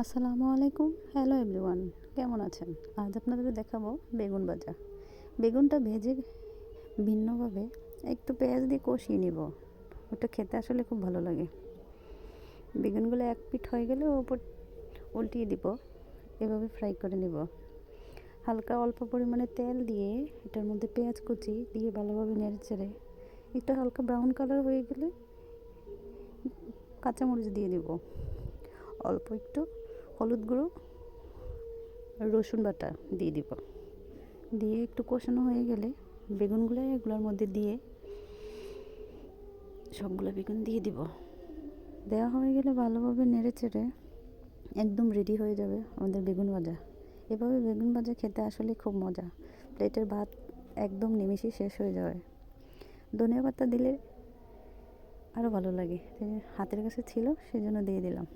আসসালামু আলাইকুম, hello everyone, কেমন আছেন? আজ আপনাদের দেখাবো বেগুন ভাজা। বেগুনটা ভেজে ভিন্নভাবে একটু পেঁয়াজ দিয়ে কষিয়ে নিব। ওটা খেতে আসলে খুব ভালো লাগে। বেগুনগুলো এক পিঠ হয়ে গেলে ওপর উল্টিয়ে দিব, এভাবে ফ্রাই করে নিব। হালকা অল্প পরিমাণে তেল দিয়ে এটার মধ্যে পেঁয়াজ কুচি দিয়ে ভালোভাবে নেড়ে চেড়ে একটু হালকা ব্রাউন কালার হয়ে গেলে কাঁচামরিচ দিয়ে দিব, অল্প একটু হলুদ গুঁড়ো, রসুন বাটা দিয়ে দিব। দিয়ে একটু কষানো হয়ে গেলে বেগুনগুলো এগুলোর মধ্যে দিয়ে সবগুলো বেগুন দিয়ে দিব। দেওয়া হয়ে গেলে ভালোভাবে নেড়ে চেড়ে একদম রেডি হয়ে যাবে আমাদের বেগুন ভাজা। এভাবে বেগুন ভাজা খেতে আসলে খুব মজা। প্লেটের ভাত একদম নিমেষেই শেষ হয়ে যাবে। ধনিয়া পাতা দিলে আরও ভালো লাগে, হাতের কাছে ছিল সেজন্য দিয়ে দিলাম।